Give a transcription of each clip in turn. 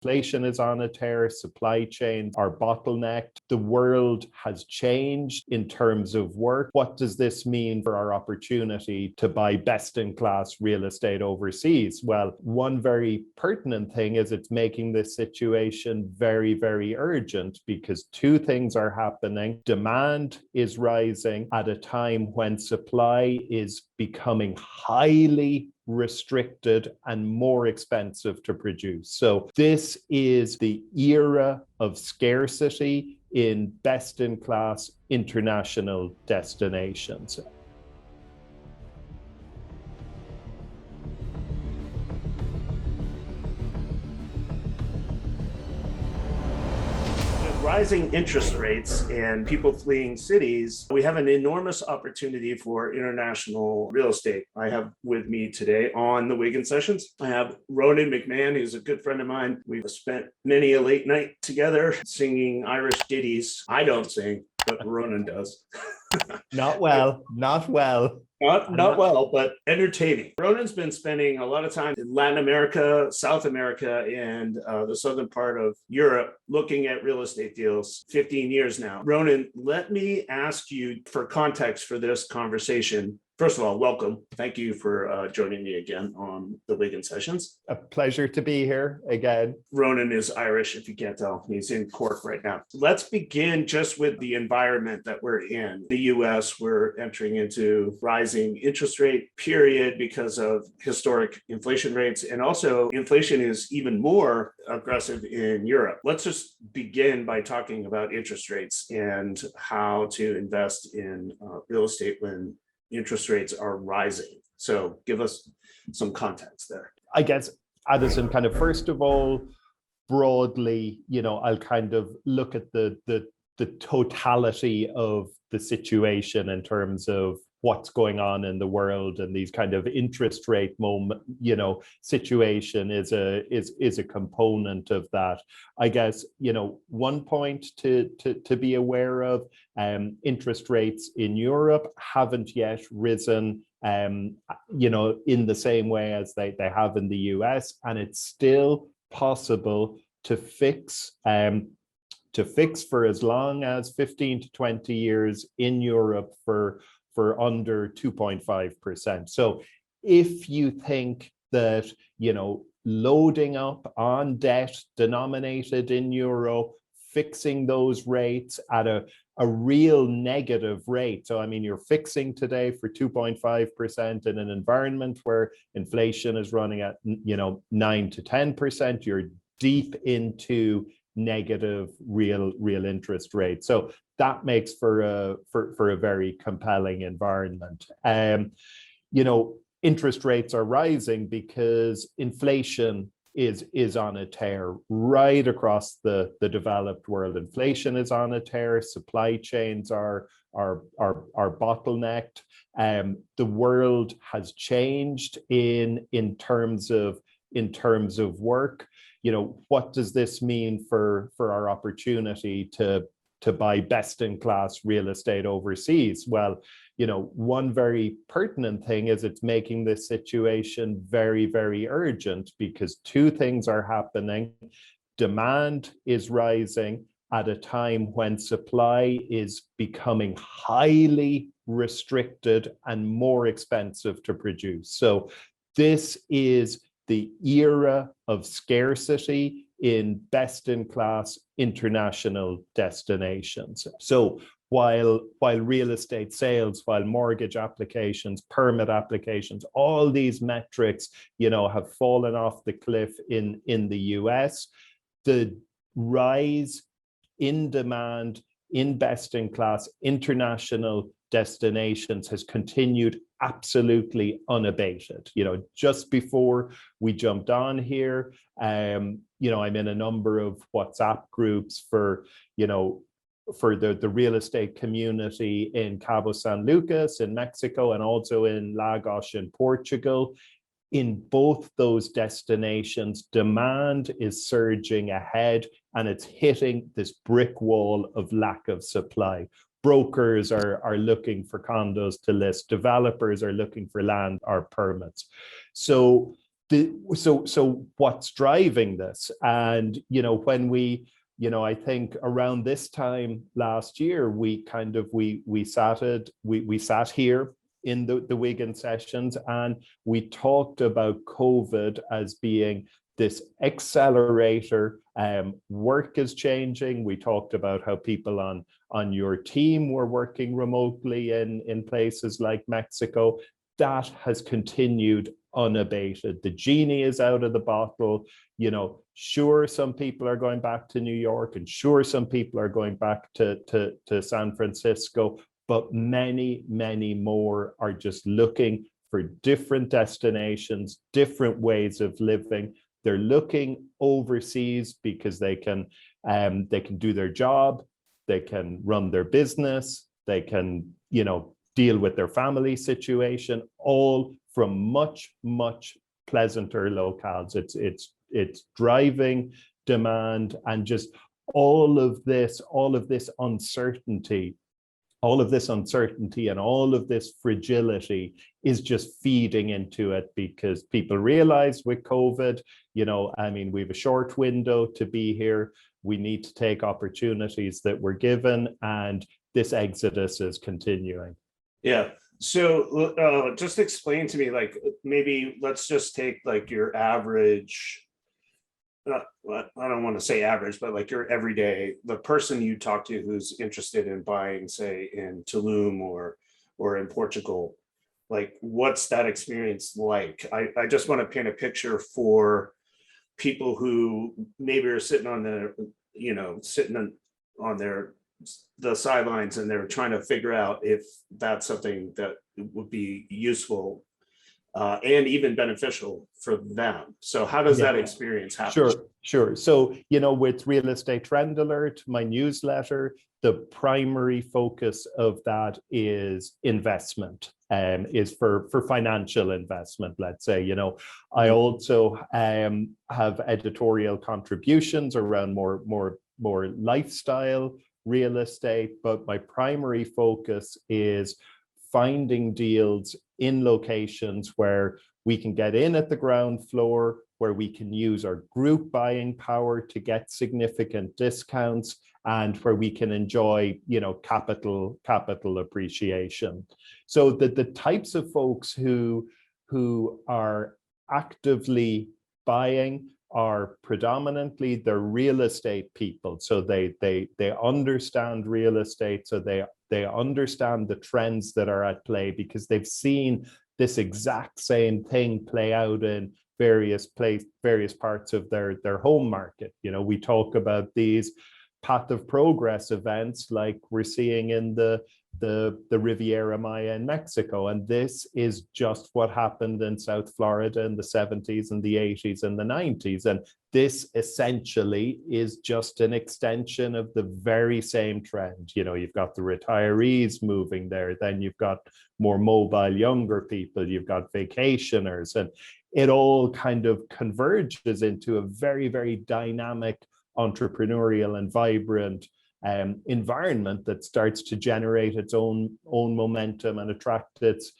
Inflation is on a tear, supply chains are bottlenecked. The world has changed in terms of work. What does this mean for our opportunity to buy best-in-class real estate overseas? Well, one very pertinent thing is it's making this situation very, very urgent because two things are happening. Demand is rising at a time when supply is becoming highly restricted and more expensive to produce. So this is the era of scarcity in best-in-class international destinations. Rising interest rates and people fleeing cities, we have an enormous opportunity for international real estate. I have with me today on the Wigan Sessions, I have Ronan McMahon, who's a good friend of mine. We've spent many a late night together singing Irish ditties. I don't sing, but Ronan does. Not well. Not well, but entertaining. Ronan's been spending a lot of time in Latin America, South America, and the southern part of Europe looking at real estate deals, 15 years now. Ronan, let me ask you for context for this conversation. First of all, welcome. Thank you for joining me again on the Wigan Sessions. A pleasure to be here again. Ronan is Irish, if you can't tell. He's in Cork right now. Let's begin just with the environment that we're in. The US, we're entering into rising interest rate period because of historic inflation rates. And also inflation is even more aggressive in Europe. Let's just begin by talking about interest rates and how to invest in real estate when interest rates are rising. So give us some context there. I guess, Addison, kind of first of all, broadly, I'll kind of look at the totality of the situation in terms of what's going on in the world, and these kind of interest rate situation is a component of that. I guess, one point to be aware of, interest rates in Europe haven't yet risen, in the same way as they have in the US, and it's still possible to fix for as long as 15 to 20 years in Europe for under 2.5%. So if you think that, loading up on debt denominated in euro, fixing those rates at a real negative rate. So, I mean, you're fixing today for 2.5% in an environment where inflation is running at, 9 to 10%, you're deep into negative real interest rate. So that makes for a very compelling environment. Interest rates are rising because inflation is on a tear right across the developed world. Inflation is on a tear. Supply chains are bottlenecked. The world has changed in terms of work. What does this mean for our opportunity to buy best-in-class real estate overseas? Well, one very pertinent thing is it's making this situation very, very urgent because two things are happening. Demand is rising at a time when supply is becoming highly restricted and more expensive to produce. So this is the era of scarcity in best-in-class international destinations. So while real estate sales, while mortgage applications, permit applications, all these metrics, have fallen off the cliff in the US, the rise in demand in best-in-class international destinations has continued absolutely unabated. Just before we jumped on here, I'm in a number of WhatsApp groups for the real estate community in Cabo San Lucas in Mexico and also in Lagos in Portugal. In both those destinations, demand is surging ahead and it's hitting this brick wall of lack of supply. Brokers are looking for condos to list. Developers are looking for land or permits. So So what's driving this? And, when I think around this time last year, we sat here in the Wigan sessions, and we talked about COVID as being this accelerator. Work is changing. We talked about how people on your team were working remotely in places like Mexico. That has continued unabated. The genie is out of the bottle. Sure, some people are going back to New York, and sure, some people are going back to San Francisco, but many, many more are just looking for different destinations, different ways of living. They're looking overseas because they can do their job, they can run their business, they can, deal with their family situation, all from much, much pleasanter locales. It's driving demand, and just all of this uncertainty and all of this fragility is just feeding into it, because people realize with COVID, we have a short window to be here. We need to take opportunities that we're given, and this exodus is continuing. Yeah. So just explain to me, like, maybe let's just take like your average, I don't want to say average, but like your everyday, the person you talk to who's interested in buying, say, in Tulum or in Portugal. Like, what's that experience like? I just want to paint a picture for people who maybe are sitting on the sidelines, and they're trying to figure out if that's something that would be useful and even beneficial for them. So how does that experience happen? Sure. So, with Real Estate Trend Alert, my newsletter, the primary focus of that is investment, is for financial investment, let's say. I also have editorial contributions around more lifestyle real estate, but my primary focus is finding deals in locations where we can get in at the ground floor, where we can use our group buying power to get significant discounts, and where we can enjoy, capital appreciation. So the types of folks who are actively buying are predominantly the real estate people. So they understand real estate, so they understand the trends that are at play, because they've seen this exact same thing play out in various parts of their home market. We talk about these path of progress events like we're seeing in the Riviera Maya in Mexico. And this is just what happened in South Florida in the 70s and the 80s and the 90s. And this essentially is just an extension of the very same trend. You've got the retirees moving there, then you've got more mobile younger people, you've got vacationers, and it all kind of converges into a very, very dynamic, entrepreneurial and vibrant environment that starts to generate its own momentum and attract its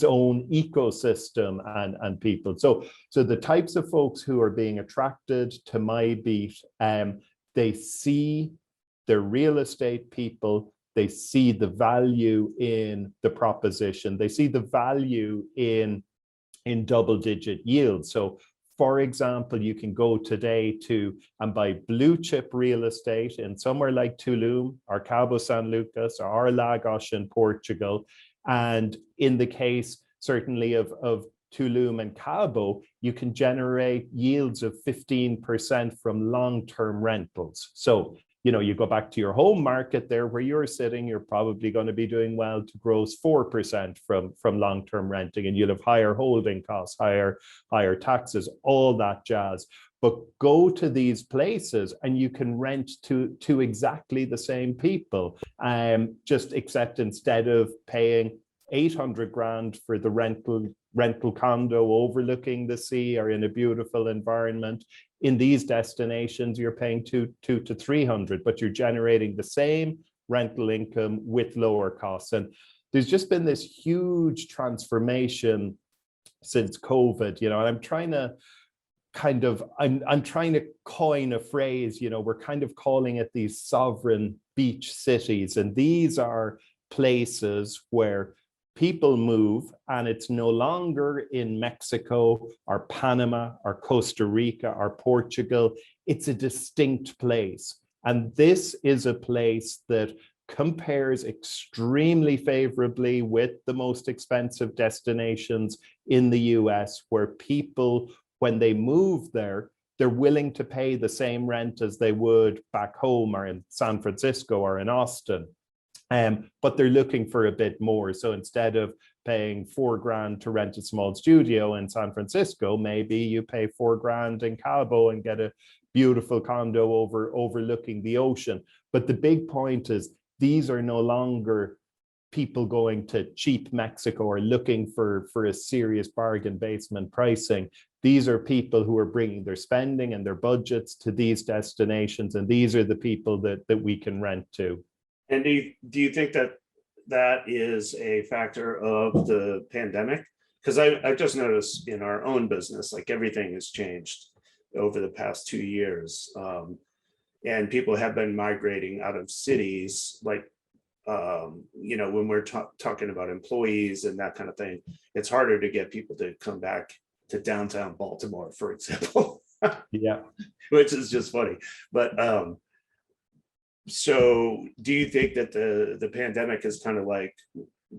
own ecosystem and people. So the types of folks who are being attracted to my beat, they see the real estate people, they see the value in the proposition, they see the value in double-digit yields. So for example, you can go today and buy blue chip real estate in somewhere like Tulum or Cabo San Lucas or Lagos in Portugal. And in the case, certainly of Tulum and Cabo, you can generate yields of 15% from long-term rentals. So, you go back to your home market there where you're sitting, you're probably going to be doing well to gross 4% from long-term renting, and you'll have higher holding costs, higher taxes, all that jazz. But go to these places and you can rent to exactly the same people, just except instead of paying 800 grand for the rental condo overlooking the sea or in a beautiful environment, in these destinations you're paying 200 to 300, but you're generating the same rental income with lower costs. And there's just been this huge transformation since COVID, you know, and I'm trying to I'm trying to coin a phrase, you know, we're kind of calling it these sovereign beach cities. And these are places where people move, and it's no longer in Mexico or Panama or Costa Rica or Portugal. It's a distinct place. And this is a place that compares extremely favorably with the most expensive destinations in the US, where people, when they move there, they're willing to pay the same rent as they would back home or in San Francisco or in Austin. But they're looking for a bit more. So instead of paying $4,000 to rent a small studio in San Francisco, maybe you pay $4,000 in Cabo and get a beautiful condo overlooking the ocean. But the big point is, these are no longer people going to cheap Mexico or looking for a serious bargain basement pricing. These are people who are bringing their spending and their budgets to these destinations, and these are the people that we can rent to. And do you think that that is a factor of the pandemic? Because I've just noticed in our own business, like everything has changed over the past 2 years. And people have been migrating out of cities, like, you know, when we're talking about employees and that kind of thing, it's harder to get people to come back to downtown Baltimore, for example. Yeah. Which is just funny. But so do you think that the pandemic has kind of like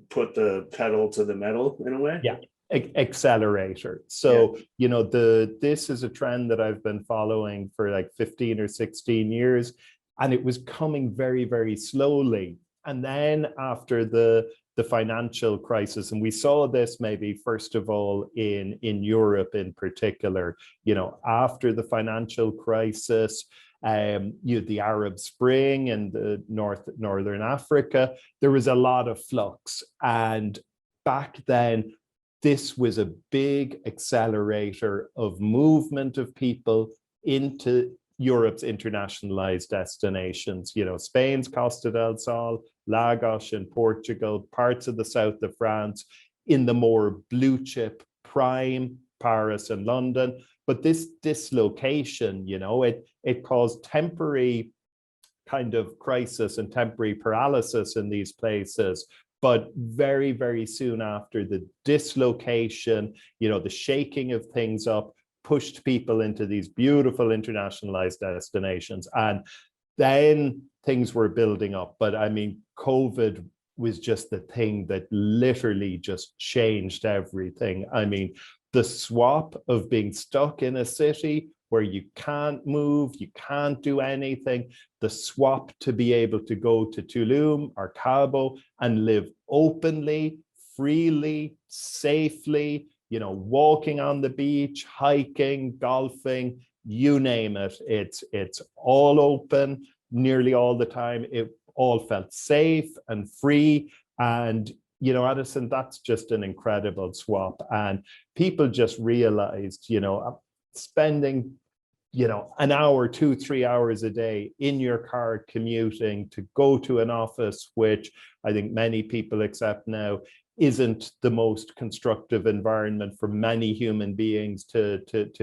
put the pedal to the metal in a way? Yeah. Accelerator. So, you know, this is a trend that I've been following for like 15 or 16 years, and it was coming very, very slowly. And then after the financial crisis, and we saw this maybe first of all in Europe in particular, you know, after the financial crisis, you had the Arab Spring and the Northern Africa, there was a lot of flux. And back then, this was a big accelerator of movement of people into Europe's internationalized destinations. You know, Spain's Costa del Sol, Lagos in Portugal, parts of the south of France, in the more blue chip prime, Paris and London. But this dislocation, you know, it caused temporary kind of crisis and temporary paralysis in these places. But very, very soon after, the dislocation, you know, the shaking of things up, pushed people into these beautiful internationalized destinations. And then things were building up. But I mean, COVID was just the thing that literally just changed everything. I mean, the swap of being stuck in a city where you can't move, you can't do anything, the swap to be able to go to Tulum or Cabo and live openly, freely, safely, you know, walking on the beach, hiking, golfing, you name it. It's all open nearly all the time. It all felt safe and free. And, you know, Addison, that's just an incredible swap. And people just realized, you know, spending, you know, an hour, 2-3 hours a day in your car commuting to go to an office, which I think many people accept now isn't the most constructive environment for many human beings to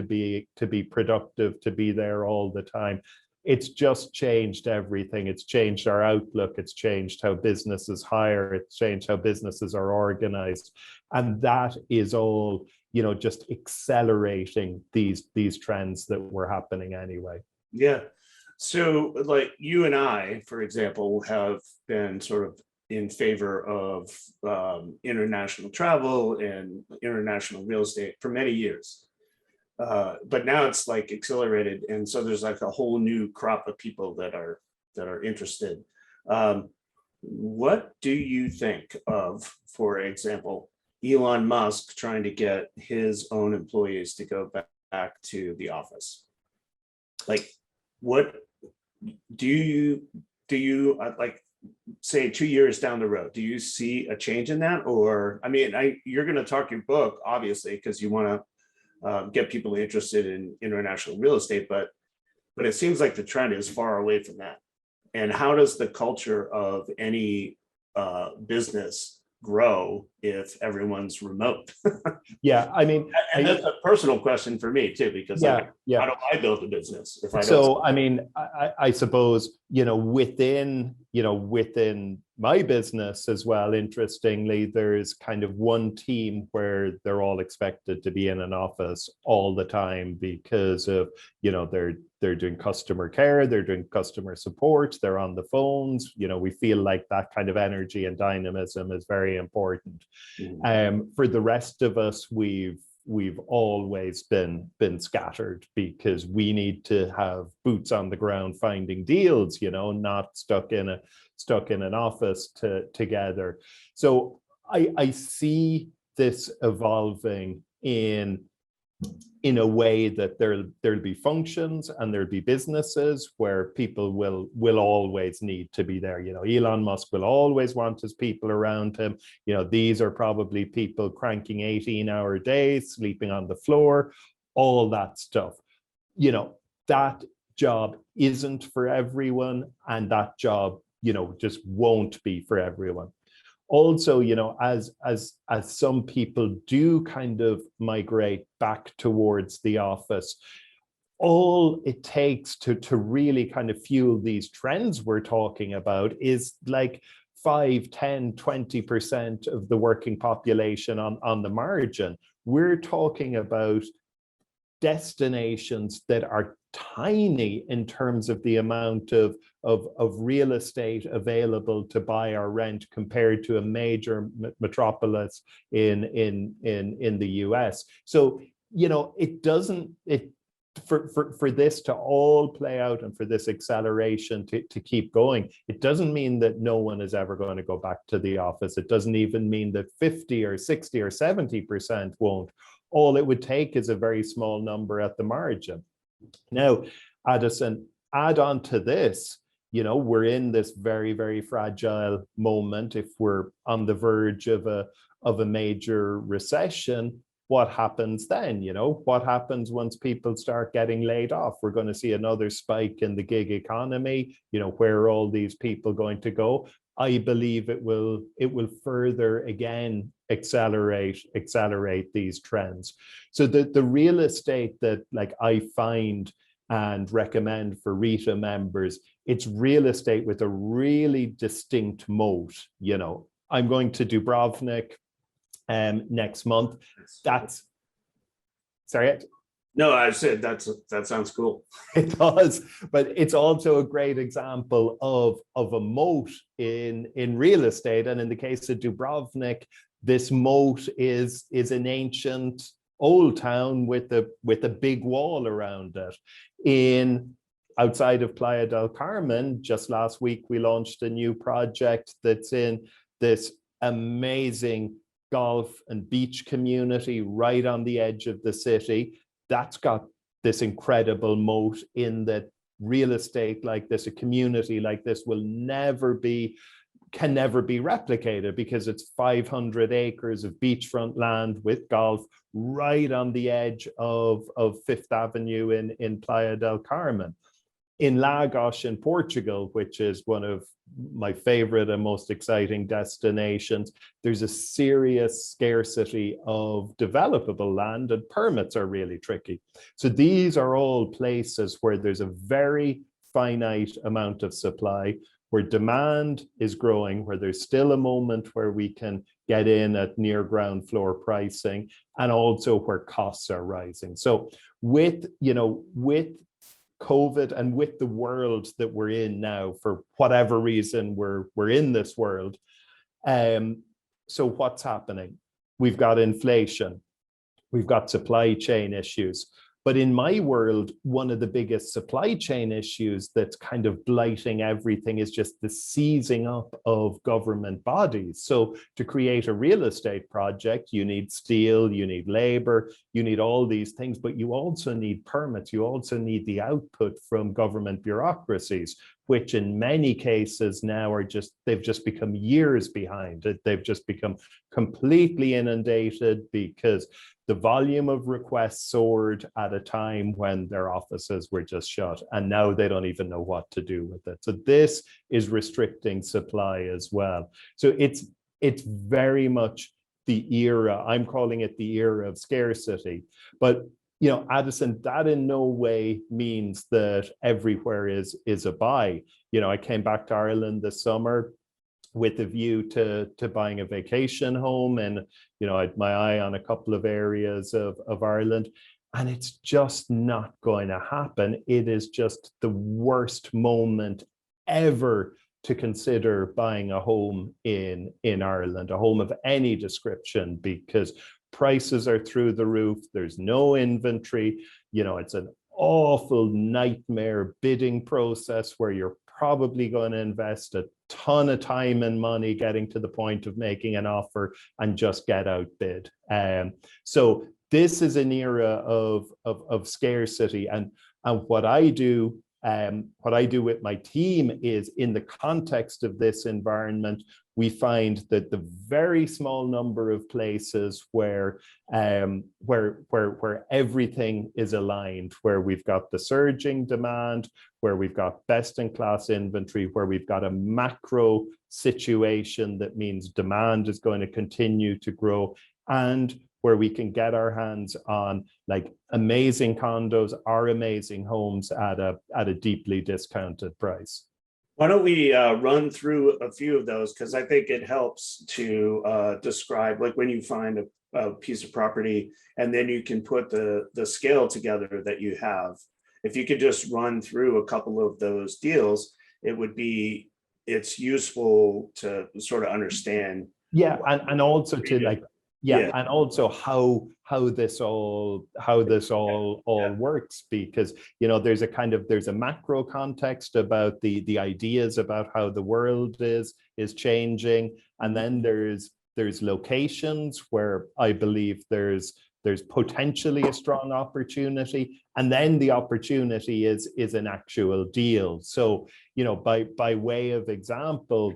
be productive, to be there all the time. It's just changed everything. It's changed our outlook. It's changed how businesses hire. It's changed how businesses are organized. And that is all, you know, just accelerating these trends that were happening anyway. Yeah. So like you and I, for example, have been sort of in favor of international travel and international real estate for many years. But now it's like accelerated. And so there's like a whole new crop of people that are interested. What do you think of, for example, Elon Musk trying to get his own employees to go back to the office? Like, what do you like, say 2 years down the road, do you see a change in that? Or, I mean, you're going to talk your book, obviously, because you want to get people interested in international real estate, but it seems like the trend is far away from that. And how does the culture of any business grow if everyone's remote? Yeah, I mean, And that's a personal question for me too, because yeah, yeah. how do I build a business if I don't? So, I mean, I suppose, within my business as well, interestingly, there's kind of one team where they're all expected to be in an office all the time because of, they're doing customer care, they're doing customer support, they're on the phones. We feel like that kind of energy and dynamism is very important. For the rest of us, we've always been scattered because we need to have boots on the ground finding deals, not stuck in an office together. So I see this evolving in a way that there'll be functions and there'll be businesses where people will always need to be there. Elon Musk will always want his people around him. These are probably people cranking 18-hour days, sleeping on the floor, all that stuff. That job isn't for everyone, and that job, just won't be for everyone. Also, as some people do kind of migrate back towards the office, all it takes to really kind of fuel these trends we're talking about is like 5, 10, 20% of the working population on the margin. We're talking about destinations that are tiny in terms of the amount of real estate available to buy or rent compared to a major metropolis in the US. So, for this to all play out and for this acceleration to keep going, it doesn't mean that no one is ever going to go back to the office. It doesn't even mean that 50 or 60 or 70% won't. All it would take is a very small number at the margin. Now, Addison, add on to this, we're in this very, very fragile moment. If we're on the verge of a major recession, what happens then? What happens once people start getting laid off? We're going to see another spike in the gig economy. Where are all these people going to go? I believe it will further again accelerate these trends. So the real estate that I find and recommend for RETA members, it's real estate with a really distinct moat. I'm going to Dubrovnik next month. That's sorry. No, I said that sounds cool. It does, but it's also a great example of a moat in real estate. And in the case of Dubrovnik, this moat is an ancient old town with a big wall around it. Outside of Playa del Carmen, just last week we launched a new project that's in this amazing golf and beach community right on the edge of the city. That's got this incredible moat in that real estate like this, a community like this can never be replicated because it's 500 acres of beachfront land with golf right on the edge of Fifth Avenue in Playa del Carmen. In Lagos in Portugal, which is one of my favorite and most exciting destinations, there's a serious scarcity of developable land and permits are really tricky. So these are all places where there's a very finite amount of supply, where demand is growing, where there's still a moment where we can get in at near ground floor pricing, and also where costs are rising. So with COVID and with the world that we're in now, for whatever reason we're in this world, so what's happening? We've got inflation, we've got supply chain issues. But in my world, one of the biggest supply chain issues that's kind of blighting everything is just the seizing up of government bodies. So to create a real estate project, you need steel, you need labor, you need all these things, but you also need permits. You also need the output from government bureaucracies, which in many cases now they've just become years behind. They've just become completely inundated because the volume of requests soared at a time when their offices were just shut, and now they don't even know what to do with it. So this is restricting supply as well. So it's it's very much the era, I'm calling it the era of scarcity. But Addison, that in no way means that everywhere is a buy. I came back to Ireland this summer with a view to buying a vacation home, and I had my eye on a couple of areas of Ireland, and it's just not going to happen. It is just the worst moment ever to consider buying a home in Ireland, a home of any description, because prices are through the roof. There's no inventory. It's an awful nightmare bidding process where you're probably going to invest a ton of time and money getting to the point of making an offer and just get outbid. So this is an era of scarcity, and what I do with my team is, in the context of this environment, we find that the very small number of places where everything is aligned, where we've got the surging demand, where we've got best-in-class inventory, where we've got a macro situation that means demand is going to continue to grow, and where we can get our hands on like amazing condos or amazing homes at a deeply discounted price. Why don't we run through a few of those, because I think it helps to describe, like, when you find a piece of property and then you can put the scale together that you have. If you could just run through a couple of those deals, it's useful to sort of understand. Yeah, and also to like, and also how this all works, because there's a macro context about the ideas about how the world is changing, and then there's locations where I believe there's potentially a strong opportunity, and then the opportunity is an actual deal. So by way of example,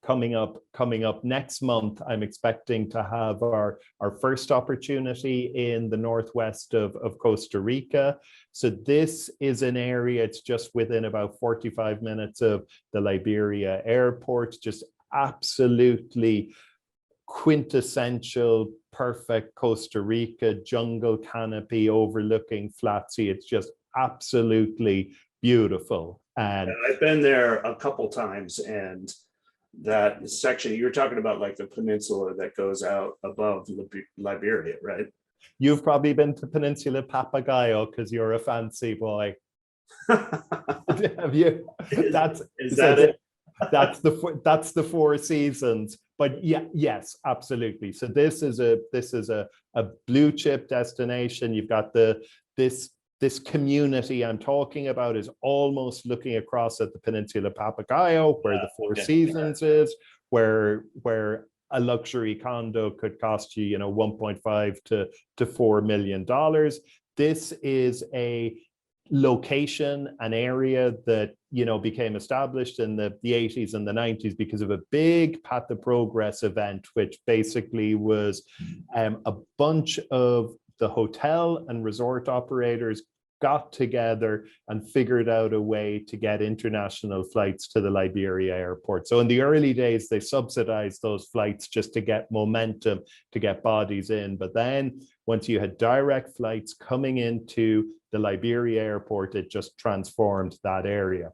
coming up next month, I'm expecting to have our first opportunity in the northwest of Costa Rica. So this is an area, it's just within about 45 minutes of the Liberia airport, just absolutely quintessential, perfect Costa Rica jungle canopy overlooking flat sea. It's just absolutely beautiful. And I've been there a couple times, and that section you're talking about, like the peninsula that goes out above Liberia, right? You've probably been to Peninsula Papagayo because you're a fancy boy. Have you? That's it? That's the Four Seasons. But yeah, yes, absolutely. So this is a blue chip destination. You've got this community I'm talking about is almost looking across at the Peninsula Papagayo, where the Four Seasons is, where a luxury condo could cost you, $1.5 to $4 million. This is a location, an area that became established in the 80s and the 90s because of a big Path of Progress event, which basically was a bunch of the hotel and resort operators got together and figured out a way to get international flights to the Liberia airport. So in the early days, they subsidized those flights just to get momentum, to get bodies in. But then once you had direct flights coming into the Liberia airport, it just transformed that area.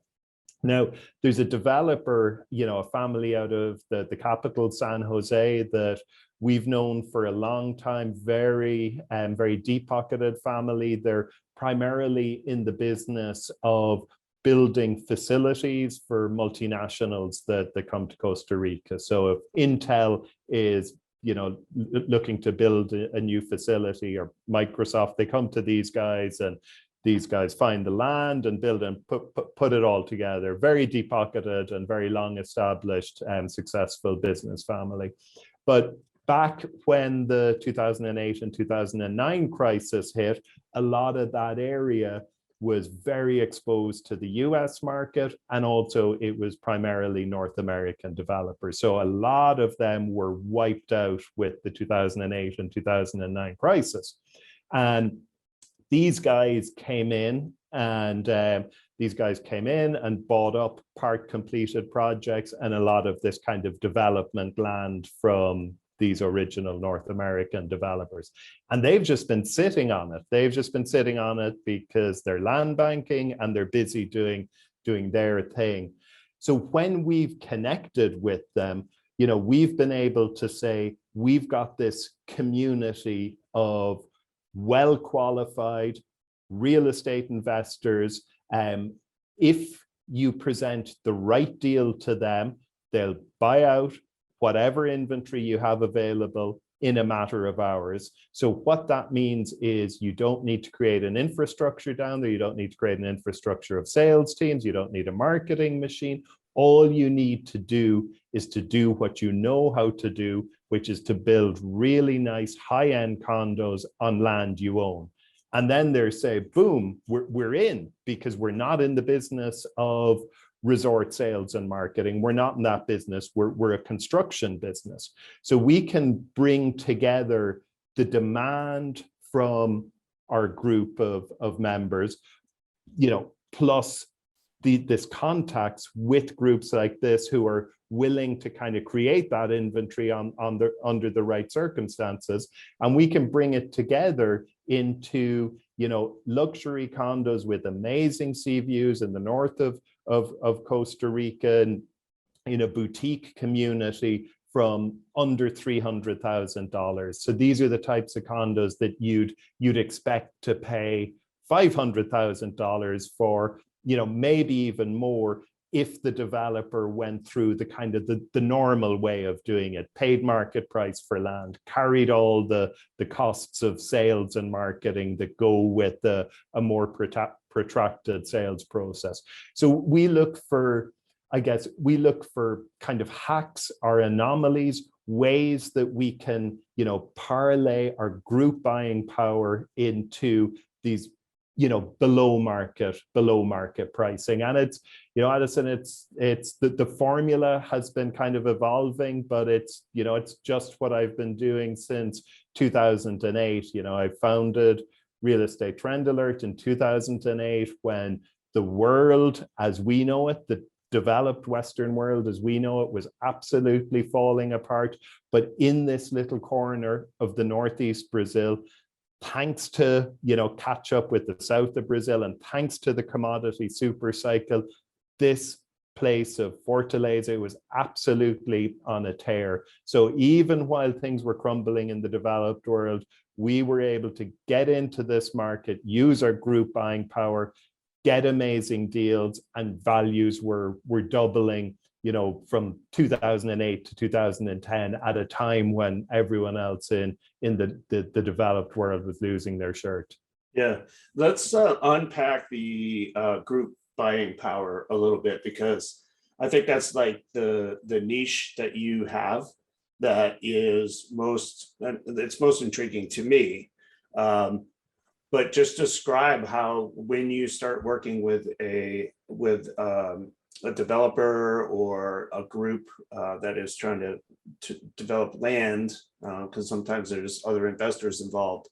Now, there's a developer, a family out of the capital, San Jose, that we've known for a long time, very deep-pocketed family. They're primarily in the business of building facilities for multinationals that come to Costa Rica. So if Int'l is looking to build a new facility, or Microsoft, they come to these guys, and these guys find the land and build and put it all together. Very deep-pocketed and very long-established and successful business family. But back when the 2008 and 2009 crisis hit, a lot of that area was very exposed to the US market, and also it was primarily North American developers. So a lot of them were wiped out with the 2008 and 2009 crisis. And these guys came in and these guys came in and bought up part completed projects and a lot of this kind of development land from these original North American developers. And they've just been sitting on it. They've just been sitting on it because they're land banking and they're busy doing their thing. So when we've connected with them, you know, we've been able to say, we've got this community of well-qualified real estate investors. If you present the right deal to them, they'll buy out whatever inventory you have available in a matter of hours. So what that means is you don't need to create an infrastructure down there. You don't need to create an infrastructure of sales teams. You don't need a marketing machine. All you need to do is to do what you know how to do, which is to build really nice high-end condos on land you own. And then they say, boom, we're in, because we're not in the business of resort sales and marketing. We're not in that business. We're a construction business. So we can bring together the demand from our group of members, you know, plus this contacts with groups like this who are willing to kind of create that inventory under the right circumstances. And we can bring it together into, you know, luxury condos with amazing sea views in the north of Costa Rica, and in a boutique community from under $300,000. So these are the types of condos that you'd expect to pay $500,000 for, you know, maybe even more, if the developer went through the kind of the normal way of doing it, paid market price for land, carried all the costs of sales and marketing that go with a more protracted sales process. So we look for, I guess, kind of hacks or anomalies, ways that we can, you know, parlay our group buying power into these, you know, below market pricing. And it's, you know, Addison, it's the formula has been kind of evolving, but it's, you know, it's just what I've been doing since 2008. You know, I founded Real Estate Trend Alert in 2008 when the world as we know it, the developed Western world as we know it, was absolutely falling apart. But in this little corner of the Northeast Brazil, thanks to, you know, catch up with the south of Brazil, and thanks to the commodity super cycle, this place of Fortaleza was absolutely on a tear. So even while things were crumbling in the developed world, we were able to get into this market, use our group buying power, get amazing deals, and values were doubling, you know, from 2008 to 2010 at a time when everyone else in the developed world was losing their shirt. Yeah, let's unpack the group buying power a little bit, because I think that's like the niche that you have that is most intriguing to me. But just describe how, when you start working with a developer or a group that is trying to develop land, because sometimes there's other investors involved,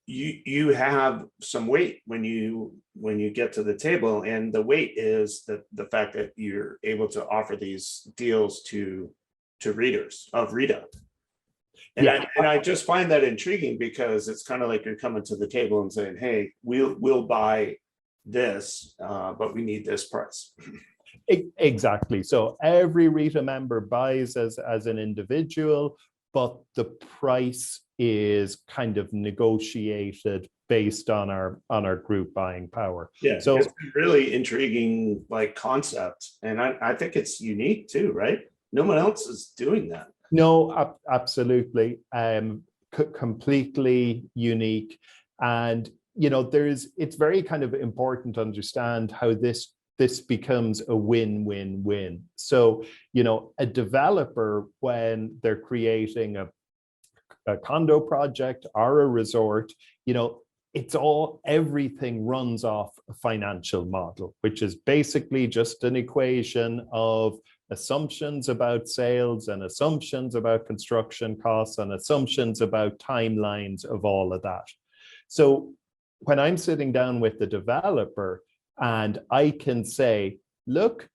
you have some weight when you get to the table, and the weight is the fact that you're able to offer these deals to readers of RETA. And, yeah. I just find that intriguing, because it's kind of like you're coming to the table and saying, hey, we'll buy this, but we need this price. Exactly. So every RETA member buys as an individual, but the price is kind of negotiated based on our group buying power. Yeah, so it's a really intriguing like concept, and I think it's unique too, right? No one else is doing that. No, absolutely, completely unique. And you know, it's very kind of important to understand how this becomes a win-win-win. So, you know, a developer, when they're creating a condo project or a resort, you know, everything runs off a financial model, which is basically just an equation of assumptions about sales and assumptions about construction costs and assumptions about timelines of all of that. So when I'm sitting down with the developer, And I can say, look,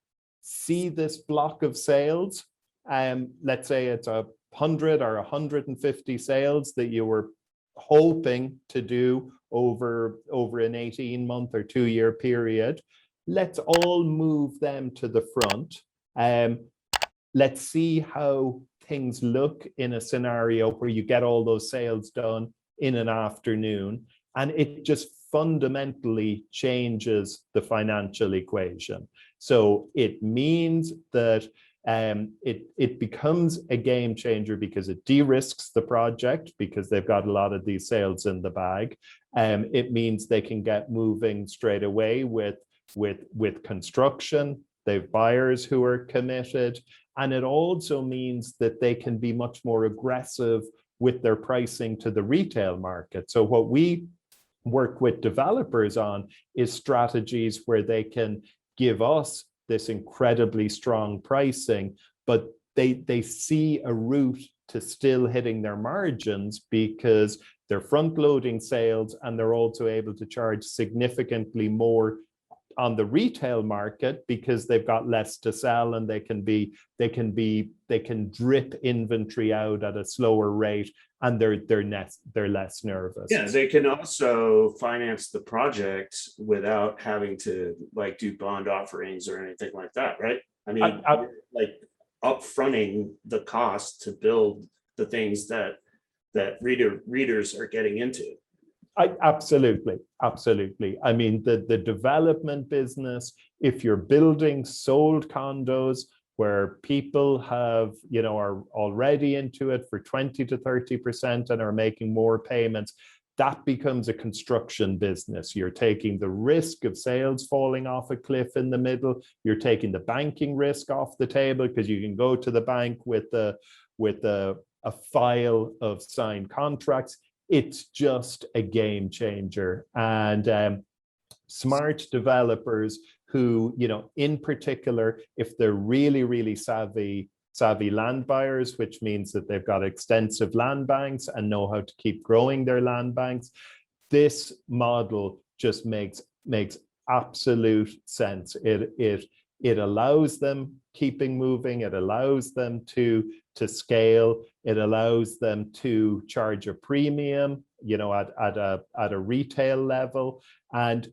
see this block of sales. Let's say it's 100 or 150 sales that you were hoping to do over an 18-month or 2-year period. Let's all move them to the front. Let's see how things look in a scenario where you get all those sales done in an afternoon. And it just fundamentally changes the financial equation. So it means that it becomes a game changer because it de-risks the project because they've got a lot of these sales in the bag. It means they can get moving straight away with construction. They've buyers who are committed. And it also means that they can be much more aggressive with their pricing to the retail market. So what we work with developers on is strategies where they can give us this incredibly strong pricing, but they see a route to still hitting their margins because they're front loading sales and they're also able to charge significantly more on the retail market because they've got less to sell and they can drip inventory out at a slower rate and they're less nervous. Yeah, they can also finance the project without having to like do bond offerings or anything like that, right? I mean, like upfronting the cost to build the things that readers are getting into. Absolutely. I mean, the development business, if you're building sold condos where people have, are already into it for 20 to 30% and are making more payments, that becomes a construction business. You're taking the risk of sales falling off a cliff in the middle. You're taking the banking risk off the table because you can go to the bank with a file of signed contracts. It's just a game changer. And smart developers who, in particular, if they're really, really savvy land buyers, which means that they've got extensive land banks and know how to keep growing their land banks, this model just makes absolute sense. It allows them keeping moving. It allows them to scale. It allows them to charge a premium, at a retail level. And,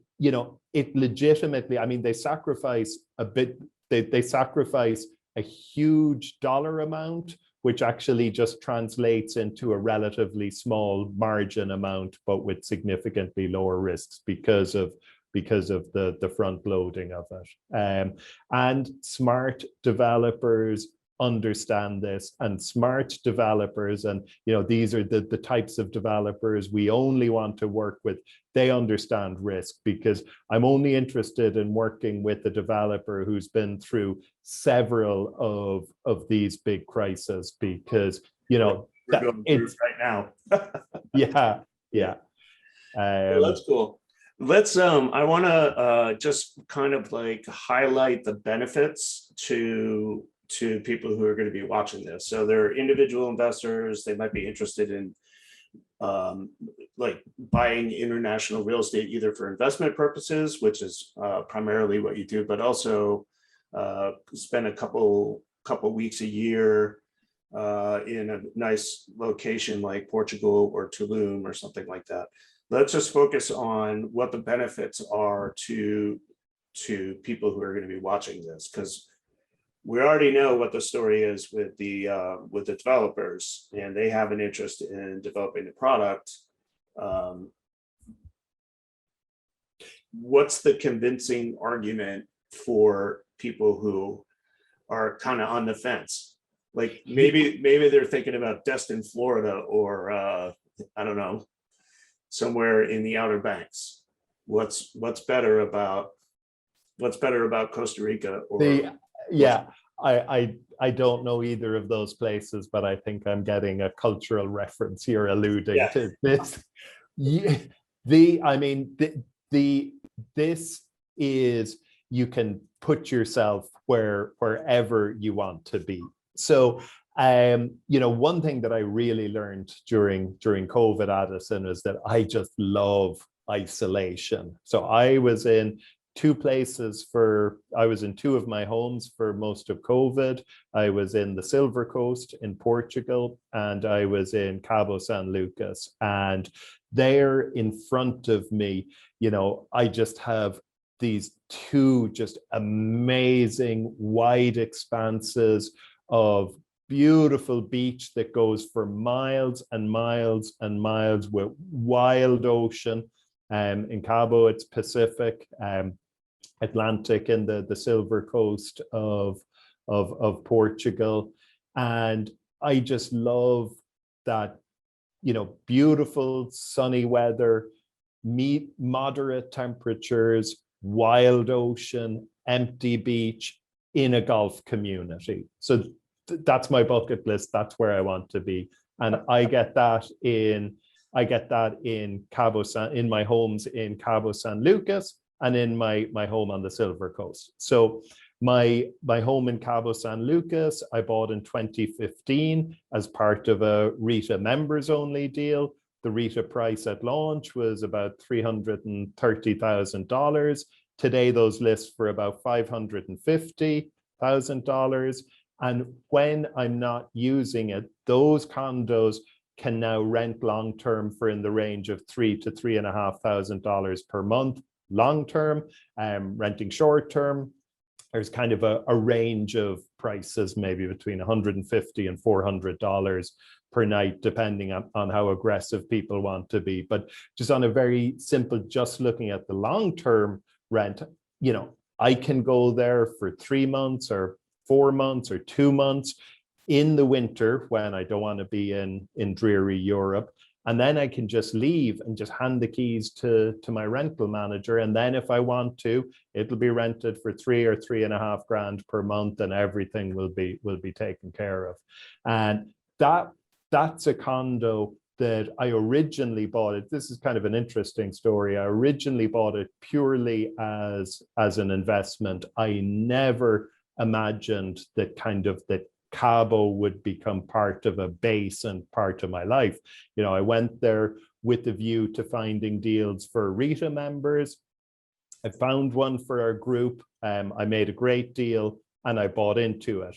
it legitimately, I mean, they sacrifice a bit, they sacrifice a huge dollar amount, which actually just translates into a relatively small margin amount, but with significantly lower risks because of the front loading of it. And smart developers understand this, and smart developers, and these are the types of developers we only want to work with. They understand risk, because I'm only interested in working with a developer who's been through several of these big crises, because we're going through right now. yeah. Well, that's cool. Let's I want to just kind of like highlight the benefits to people who are going to be watching this. So they're individual investors. They might be interested in like buying international real estate, either for investment purposes, which is primarily what you do, but also spend a couple weeks a year in a nice location like Portugal or Tulum or something like that. Let's just focus on what the benefits are to people who are going to be watching this, because we already know what the story is with the developers, and they have an interest in developing the product. What's the convincing argument for people who are kind of on the fence? Like maybe they're thinking about Destin, Florida, or I don't know, somewhere in the Outer Banks. What's better about Costa Rica? Or I don't know either of those places, but I think I'm getting a cultural reference here alluding to this. This is, you can put yourself wherever you want to be. So one thing that I really learned during COVID, Addison, is that I just love isolation. So I was in two places I was in two of my homes for most of COVID. I was in the Silver Coast in Portugal, and I was in Cabo San Lucas. And there in front of me, you know, I just have these two just amazing wide expanses of beautiful beach that goes for miles and miles and miles with wild ocean. In Cabo, it's Pacific, Atlantic in the Silver Coast of Portugal. And I just love that, you know, beautiful sunny weather, moderate temperatures, wild ocean, empty beach in a golf community. So that's my bucket list. That's where I want to be. And I get that in Cabo San, in my homes in Cabo San Lucas, and in my home on the Silver Coast. So my home in Cabo San Lucas, I bought in 2015 as part of a RETA members only deal. The RETA price at launch was about $330,000. Today, those list for about $550,000. And when I'm not using it, those condos can now rent long-term for in the range of $3,000 to $3,500 per month. Long-term, renting short-term, there's kind of a range of prices, maybe between $150 and $400 per night, depending on how aggressive people want to be. But just on a very simple, just looking at the long-term rent, you know, I can go there for 3 months or 4 months or 2 months in the winter when I don't want to be in dreary Europe. And then I can just leave and just hand the keys to my rental manager. And then if I want to, it'll be rented for $3,000 or $3.5 grand per month, and everything will be taken care of. And that's a condo that I originally bought it. This is kind of an interesting story. I originally bought it purely as an investment. I never imagined that Cabo would become part of a base and part of my life. You know, I went there with the view to finding deals for RETA members. I found one for our group. I made a great deal and I bought into it.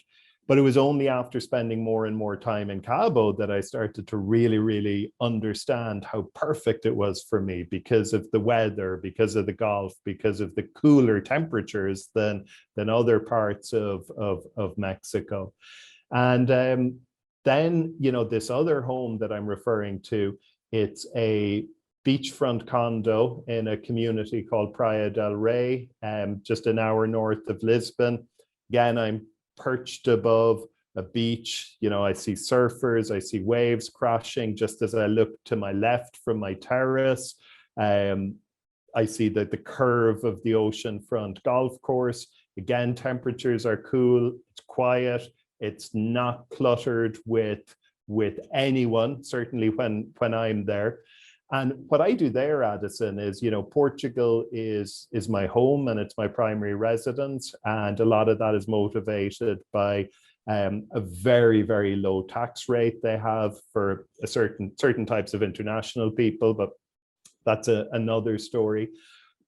But it was only after spending more and more time in Cabo that I started to really, really understand how perfect it was for me, because of the weather, because of the golf, because of the cooler temperatures than other parts of Mexico. And then, you know, this other home that I'm referring to, it's a beachfront condo in a community called Praia del Rey, just an hour north of Lisbon. Again, I'm perched above a beach. You know, I see surfers, I see waves crashing just as I look to my left from my terrace. I see the curve of the oceanfront golf course. Again, temperatures are cool, it's quiet, it's not cluttered with anyone, certainly when I'm there. And what I do there, Addison, is, you know, Portugal is my home and it's my primary residence. And a lot of that is motivated by a very, very low tax rate they have for a certain types of international people, but that's another story.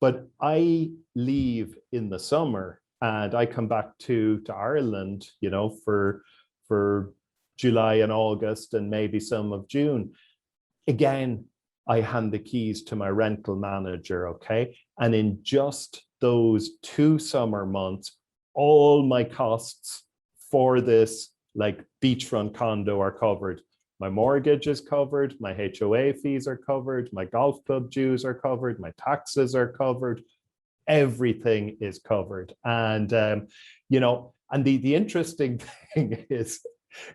But I leave in the summer and I come back to Ireland, you know, for July and August and maybe some of June. Again, I hand the keys to my rental manager, okay? And in just those 2 summer months, all my costs for this like beachfront condo are covered. My mortgage is covered, my HOA fees are covered, my golf club dues are covered, my taxes are covered, everything is covered. And, you know, and the interesting thing is,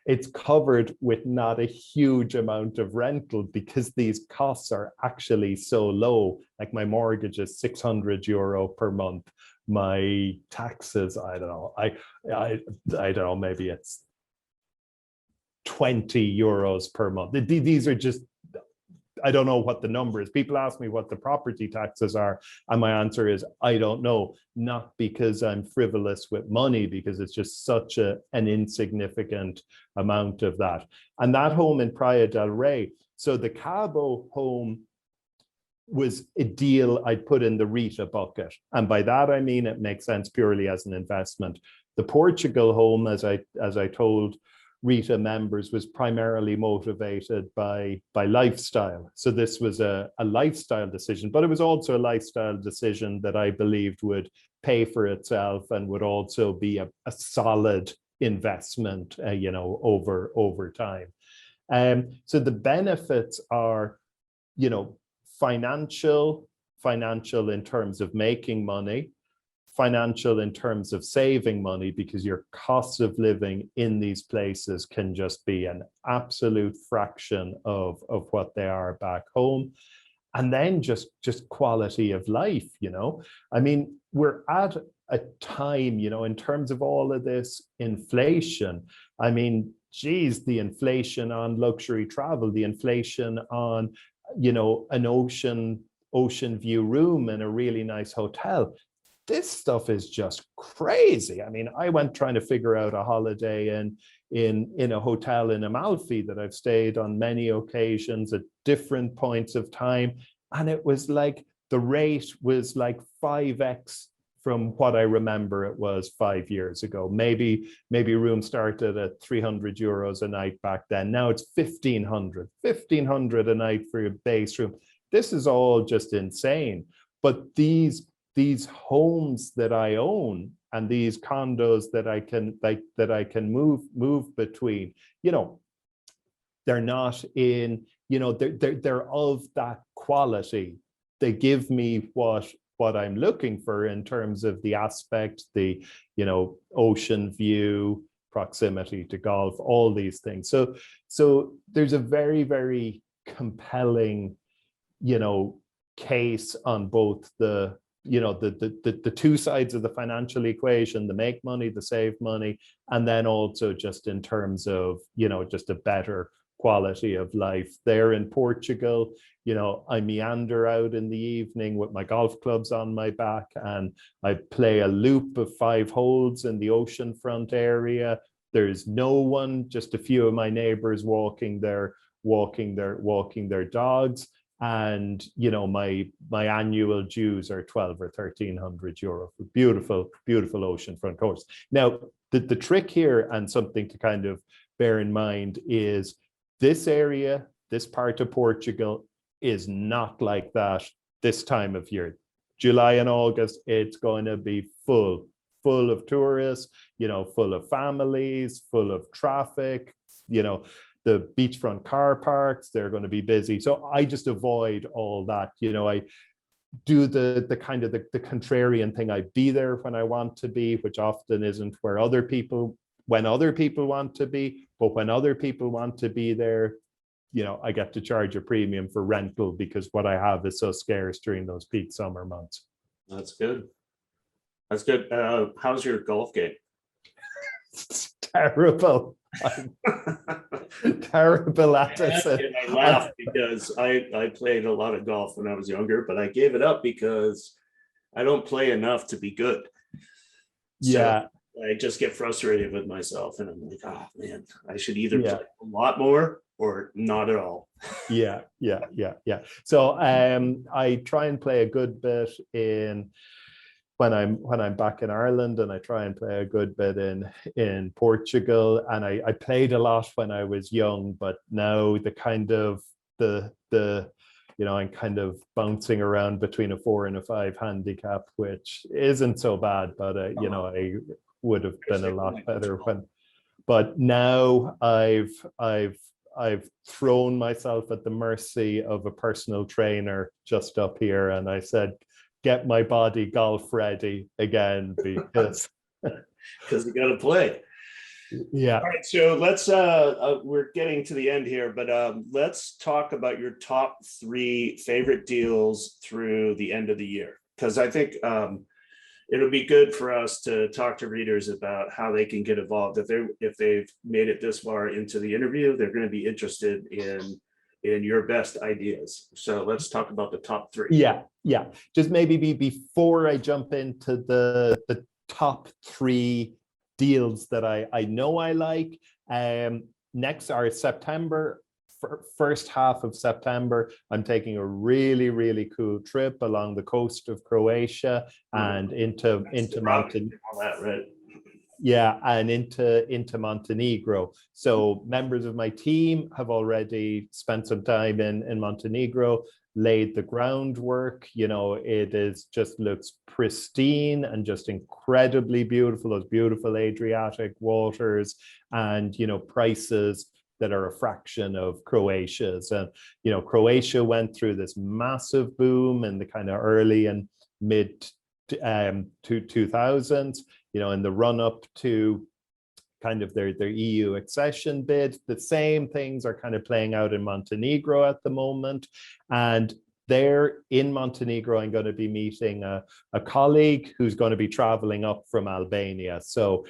it's covered with not a huge amount of rental because these costs are actually so low. Like my mortgage is €600 per month. My taxes, I don't know, I don't know, maybe it's €20 per month. These are just, I don't know what the number is. People ask me what the property taxes are, and my answer is, I don't know. Not because I'm frivolous with money, because it's just such an insignificant amount of that. And that home in Praia del Rey, so the Cabo home was a deal I'd put in the RETA bucket. And by that, I mean, it makes sense purely as an investment. The Portugal home, as I told RETA members, was primarily motivated by lifestyle. So this was a lifestyle decision, but it was also a lifestyle decision that I believed would pay for itself and would also be a solid investment, over time. So the benefits are, financial in terms of making money, financial in terms of saving money, because your costs of living in these places can just be an absolute fraction of what they are back home. And then just quality of life, I mean, we're at a time, in terms of all of this inflation. I mean, geez, the inflation on luxury travel, the inflation on, an ocean view room in a really nice hotel. This stuff is just crazy. I mean, I went trying to figure out a holiday in a hotel in Amalfi that I've stayed on many occasions at different points of time. And it was like, the rate was like 5x from what I remember it was 5 years ago. Maybe rooms started at 300 euros a night back then. Now it's 1,500 a night for your base room. This is all just insane. But these homes that I own and these condos that I can move between, they're not in, they're of that quality. They give me what I'm looking for in terms of the aspect, the, ocean view, proximity to golf, all these things. So there's a very, very compelling, case on both the two sides of the financial equation, the make money, the save money, and then also just in terms of, just a better quality of life. There in Portugal, I meander out in the evening with my golf clubs on my back, and I play a loop of 5 holes in the oceanfront area. There's no one, just a few of my neighbors walking their dogs. And, my annual dues are 12 or 1,300 euro for beautiful, beautiful oceanfront course. Now, the trick here, and something to kind of bear in mind, is this area, this part of Portugal, is not like that this time of year. July and August, it's going to be full of tourists, full of families, full of traffic, the beachfront car parks, they're going to be busy. So I just avoid all that. I do the kind of the contrarian thing. I be there when I want to be, which often isn't when other people want to be, but when other people want to be there, I get to charge a premium for rental because what I have is so scarce during those peak summer months. That's good. How's your golf game? It's terrible. I'm terrible at it. And I laugh because I played a lot of golf when I was younger, but I gave it up because I don't play enough to be good. Yeah. So I just get frustrated with myself, and I'm like, oh man, I should either play a lot more or not at all. Yeah. So I try and play a good bit when I'm back in Ireland, and I try and play a good bit in Portugal. And I played a lot when I was young, but now the kind of I'm kind of bouncing around between a 4 and a 5 handicap, which isn't so bad, but I would have been a lot better but now I've thrown myself at the mercy of a personal trainer just up here, and I said, get my body golf ready again, because you got to play. Yeah. All right, so let's we're getting to the end here, but let's talk about your top 3 favorite deals through the end of the year, because I think it'll be good for us to talk to readers about how they can get involved. If they've made it this far into the interview, they're going to be interested in your best ideas. So let's talk about the top 3. Yeah. Just maybe before I jump into the top 3 deals that I know I like. Next are September first half of September, I'm taking a really, really cool trip along the coast of Croatia and into Montenegro. Right? Yeah, and into Montenegro. So members of my team have already spent some time in Montenegro, laid the groundwork. You know, it is just looks pristine and just incredibly beautiful, those beautiful Adriatic waters, and, you know, prices that are a fraction of Croatia's. And, you know, Croatia went through this massive boom in the kind of early and mid 2000s, you know, in the run up to kind of their EU accession bid. The same things are kind of playing out in Montenegro at the moment. And there in Montenegro, I'm going to be meeting a colleague who's going to be traveling up from Albania. So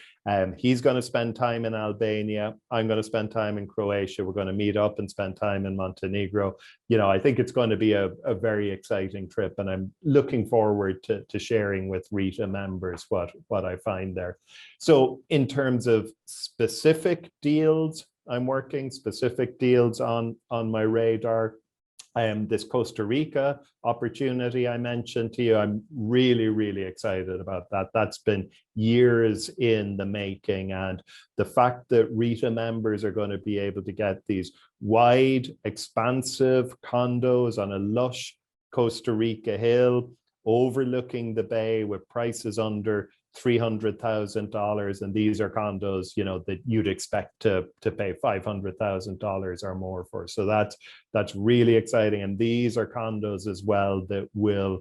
he's going to spend time in Albania. I'm going to spend time in Croatia. We're going to meet up and spend time in Montenegro. You know, I think it's going to be a very exciting trip, and I'm looking forward to sharing with RETA members what I find there. So in terms of specific deals, I'm working specific deals on my radar. This Costa Rica opportunity I mentioned to you, I'm really, really excited about that. That's been years in the making. And the fact that RETA members are going to be able to get these wide, expansive condos on a lush Costa Rica hill, overlooking the bay with prices under $300,000, and these are condos, you know, that you'd expect to pay $500,000 or more for. So that's really exciting. And these are condos as well that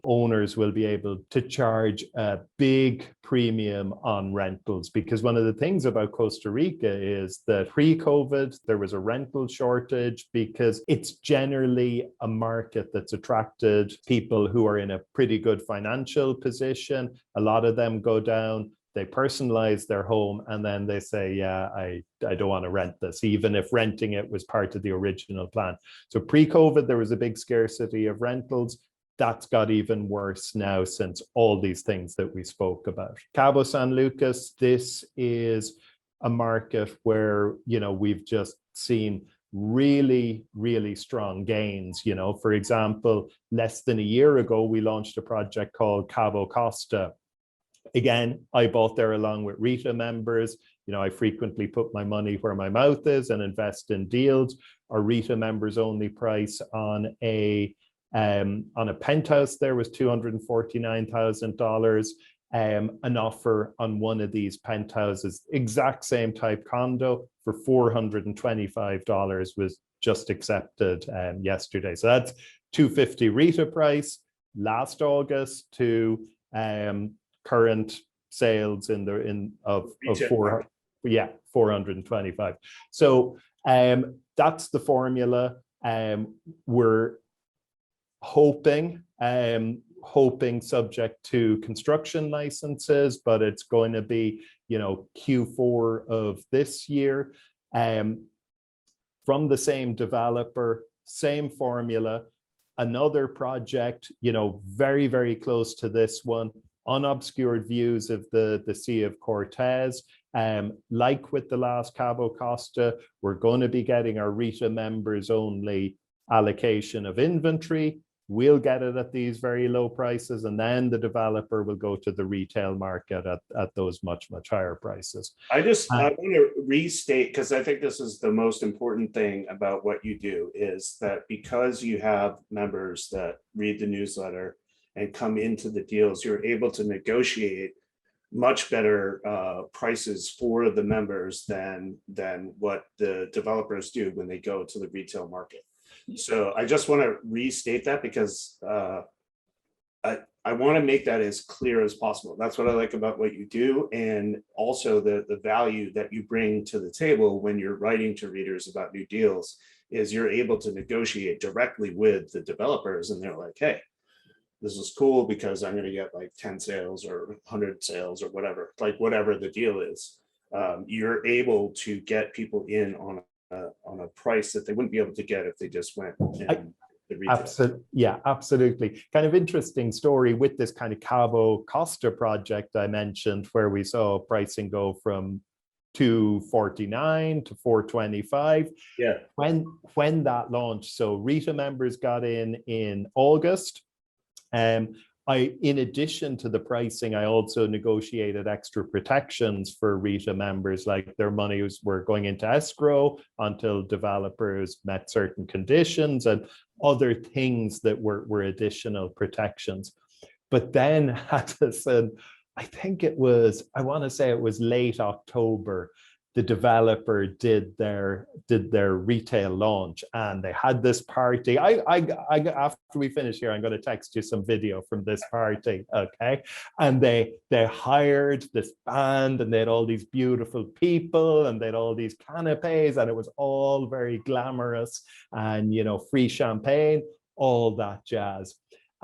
owners will be able to charge a big premium on rentals, because one of the things about Costa Rica is that pre-COVID there was a rental shortage, because it's generally a market that's attracted people who are in a pretty good financial position. A lot of them go down, they personalize their home, and then they say, yeah, I don't want to rent this, even if renting it was part of the original plan. So pre-COVID, there was a big scarcity of rentals. That's got even worse now since all these things that we spoke about. Cabo San Lucas, this is a market where, you know, we've just seen really, really strong gains. You know, for example, less than a year ago, we launched a project called Cabo Costa. Again, I bought there along with RETA members. You know, I frequently put my money where my mouth is and invest in deals. Our RETA members only price on a penthouse there was $249,000. An offer on one of these penthouses, exact same type condo, for $425 was just accepted yesterday. So that's $250 RETA price last August to current sales of 425. So that's the formula. We're hoping subject to construction licenses, but it's going to be, you know, Q4 of this year. From the same developer, same formula, another project, you know, very, very close to this one, unobscured views of the Sea of Cortez. Like with the last Cabo Costa, we're going to be getting our RETA members only allocation of inventory. We'll get it at these very low prices, and then the developer will go to the retail market at those much, much higher prices. I want to restate, because I think this is the most important thing about what you do, is that because you have members that read the newsletter and come into the deals, you're able to negotiate much better prices for the members than what the developers do when they go to the retail market. So I just want to restate that, because I want to make that as clear as possible. That's what I like about what you do, and also the value that you bring to the table when you're writing to readers about new deals is you're able to negotiate directly with the developers, and they're like, hey, this is cool because I'm going to get like 10 sales or 100 sales or whatever, like whatever the deal is. You're able to get people in on a price that they wouldn't be able to get if they just went in the retail. Yeah, absolutely. Kind of interesting story with this kind of Cabo Costa project I mentioned, where we saw pricing go from 249 to 425. Yeah. When that launched, so RETA members got in August. In addition to the pricing, I also negotiated extra protections for RETA members, like their monies were going into escrow until developers met certain conditions and other things that were additional protections. But then, Addison, I think it was, I want to say it was late October, the developer did their retail launch, and they had this party. I after we finish here, I'm going to text you some video from this party, okay? And they hired this band, and they had all these beautiful people, and they had all these canapes, and it was all very glamorous, and free champagne, all that jazz.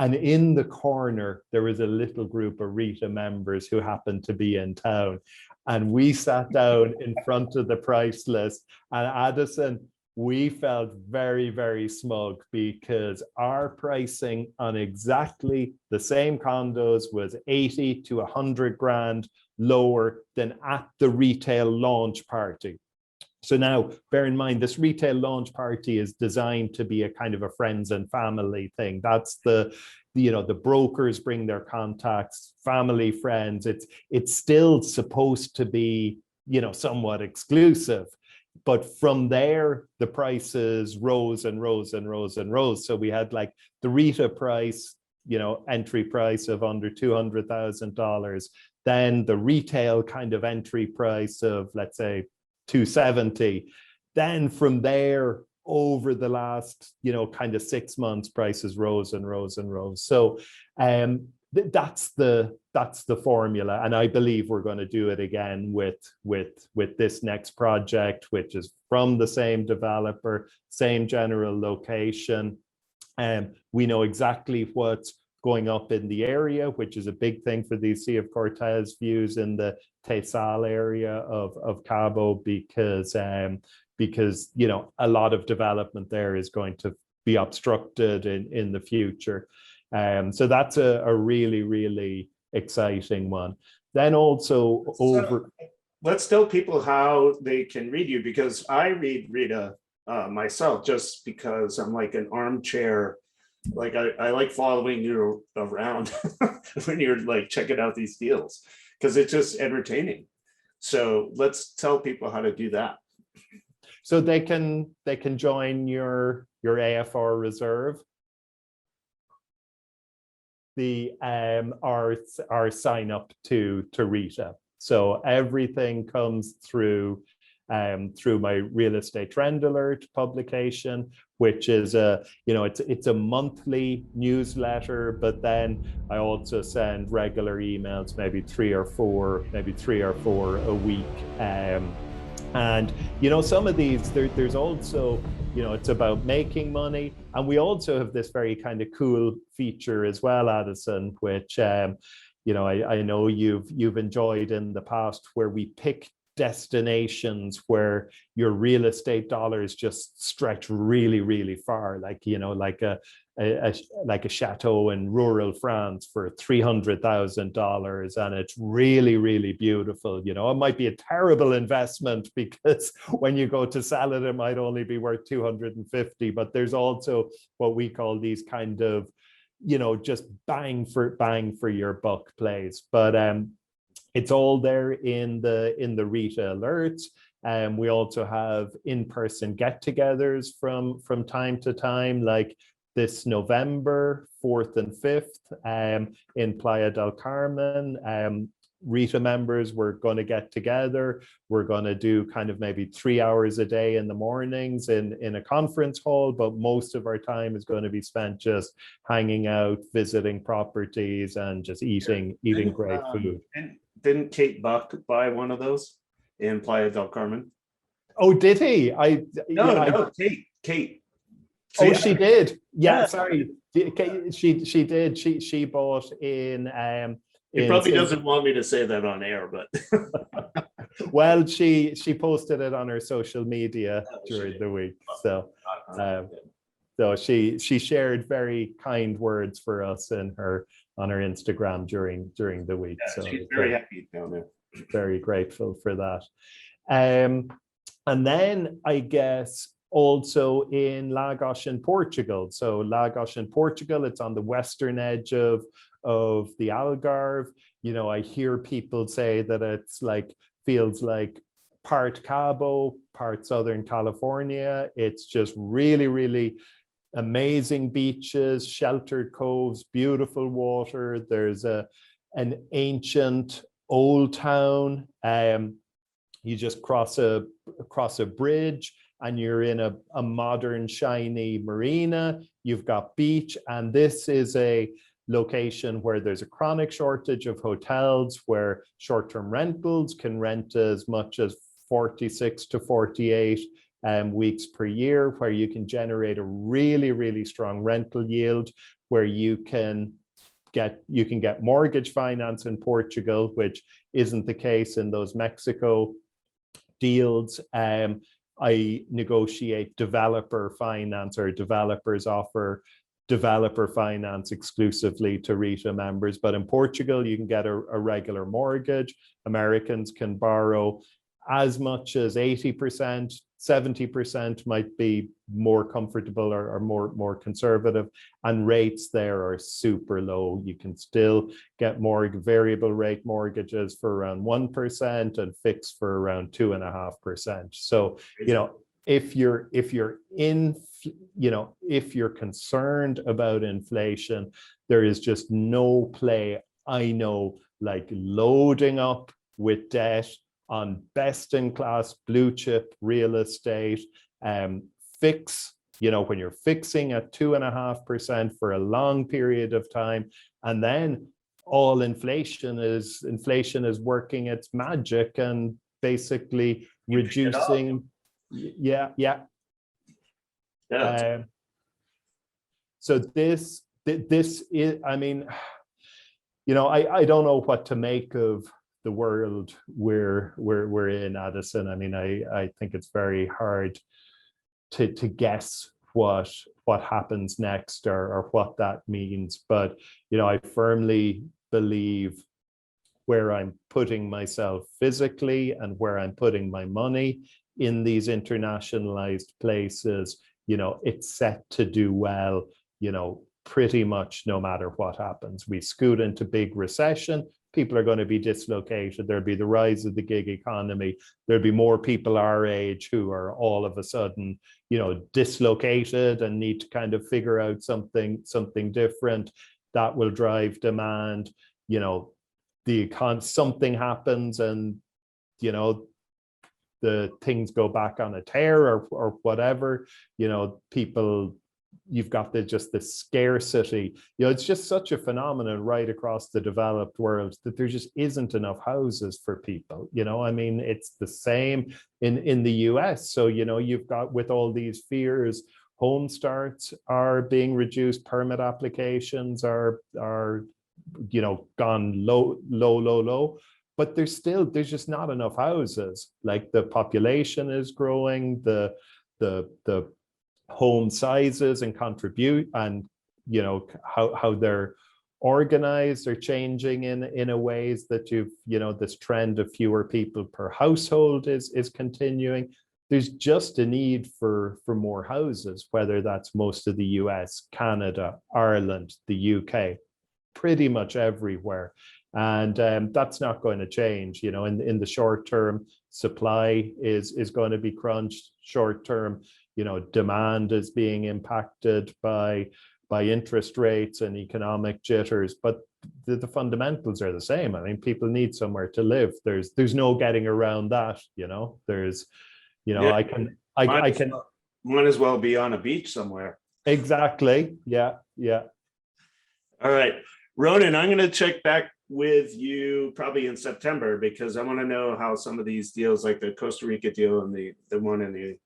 And in the corner, there was a little group of RETA members who happened to be in town. And we sat down in front of the price list. And Addison, we felt very, very smug because our pricing on exactly the same condos was 80 to 100 grand lower than at the retail launch party. So now, bear in mind, this retail launch party is designed to be a kind of a friends and family thing. That's the brokers bring their contacts, family, friends. It's still supposed to be, somewhat exclusive. But from there, the prices rose and rose and rose and rose. So we had like the RETA price, entry price of under $200,000. Then the retail kind of entry price of, let's say, 270. Then from there, over the last, kind of 6 months, prices rose and rose and rose. So that's the formula. And I believe we're going to do it again with this next project, which is from the same developer, same general location. We know exactly what's going up in the area, which is a big thing for the Sea of Cortez views in the Teisal area of Cabo, because a lot of development there is going to be obstructed in the future. So that's a really, really exciting one. Then also let's tell people how they can read you, because I read RETA myself, just because I'm like an armchair. Like I like following you around when you're like checking out these deals, because it's just entertaining. So let's tell people how to do that. So they can join your AFR reserve, our sign up to RETA. So everything comes through my Real Estate Trend Alert publication, which is it's a monthly newsletter, but then I also send regular emails, maybe three or four a week. And some of these, there's also, it's about making money. And we also have this very kind of cool feature as well, Addison, which I know you've enjoyed in the past, where we pick destinations where your real estate dollars just stretch really, really far, like a chateau in rural France for $300,000, and it's really, really beautiful. It might be a terrible investment because when you go to sell it, it might only be worth 250. But there's also what we call these kind of, just bang for your buck plays. But it's all there in the RETA alerts. We also have in-person get-togethers from time to time, like this November 4th and 5th in Playa del Carmen. RETA members, we're going to get together. We're going to do kind of maybe 3 hours a day in the mornings in a conference hall, but most of our time is going to be spent just hanging out, visiting properties, and just eating great food. And didn't Kate Buck buy one of those in Playa del Carmen? Oh, did he? No, Kate. So, oh, yeah. She did. Yeah, sorry. She did. She bought in. He probably doesn't want me to say that on air, but well, she posted it on her social media during the week. So she shared very kind words for us on her Instagram during the week. Yeah, so she's very happy down there. Very grateful for that. And then I guess also in Lagos in Portugal. So Lagos in Portugal, it's on the western edge of the Algarve. You know, I hear people say that it's like, feels like part Cabo, part Southern California. It's just really, really amazing beaches, sheltered coves, beautiful water. There's an ancient old town. You just cross a bridge and you're in a modern, shiny marina. You've got beach, and this is a location where there's a chronic shortage of hotels, where short-term rentals can rent as much as 46 to 48 weeks per year, where you can generate a really, really strong rental yield, where you can get mortgage finance in Portugal, which isn't the case in those Mexico deals. I negotiate developer finance, or developers offer developer finance exclusively to RETA members. But in Portugal, you can get a regular mortgage. Americans can borrow as much as 80%, 70% might be more comfortable or more conservative, and rates there are super low. You can still get variable rate mortgages for around 1% and fixed for around 2.5%. So, you know, if you're concerned about inflation, there is just no play, I know, like loading up with debt on best-in-class blue chip real estate. Fix, you know, when you're fixing at 2.5% for a long period of time, and then all inflation is working its magic and basically reducing. Yeah. So this is, I mean, you know, I don't know what to make of the world we're in, Addison. I mean, I think it's very hard to guess what happens next or what that means. But, you know, I firmly believe where I'm putting myself physically and where I'm putting my money in these internationalized places, you know, it's set to do well, you know, pretty much no matter what happens. We scoot into big recession, people are going to be dislocated. There'll be the rise of the gig economy. There'll be more people our age who are all of a sudden, you know, dislocated and need to kind of figure out something different. That will drive demand. You know, something happens and, you know, the things go back on a tear or whatever, you know, people, you've got just the scarcity. You know, it's just such a phenomenon right across the developed world that there just isn't enough houses for people. You know, I mean, it's the same in the US. So, you know, you've got, with all these fears, home starts are being reduced, permit applications are you know, gone low. But there's just not enough houses. Like, the population is growing, the home sizes and contribute, and, you know, how they're organized are changing in a ways that you know, this trend of fewer people per household is continuing. There's just a need for more houses, whether that's most of the US, Canada, Ireland, the UK, pretty much everywhere. And that's not going to change. You know, in the short term, supply is going to be crunched. Short term, you know, demand is being impacted by interest rates and economic jitters, but the fundamentals are the same. I mean, people need somewhere to live. There's no getting around that. You know, there's, you know, yeah, I can might as well be on a beach somewhere. Exactly. Yeah. All right, Ronan, I'm going to check back with you probably in September, because I want to know how some of these deals, like the Costa Rica deal and the one in the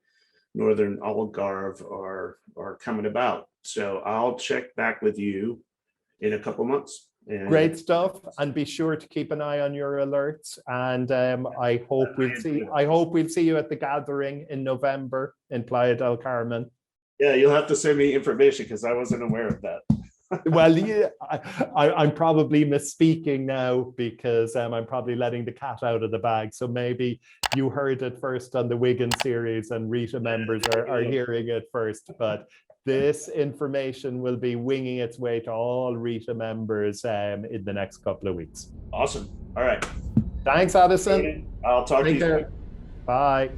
Northern Algarve, are coming about. So I'll check back with you in a couple months. And great stuff, and be sure to keep an eye on your alerts. And I hope we'll see you at the gathering in November in Playa del Carmen. Yeah, you'll have to send me information because I wasn't aware of that. Well, yeah, I'm probably misspeaking now because I'm probably letting the cat out of the bag. So maybe you heard it first on the Wigan series and RETA members are hearing it first. But this information will be winging its way to all RETA members in the next couple of weeks. Awesome. All right. Thanks, Addison. I'll talk to you soon. Bye.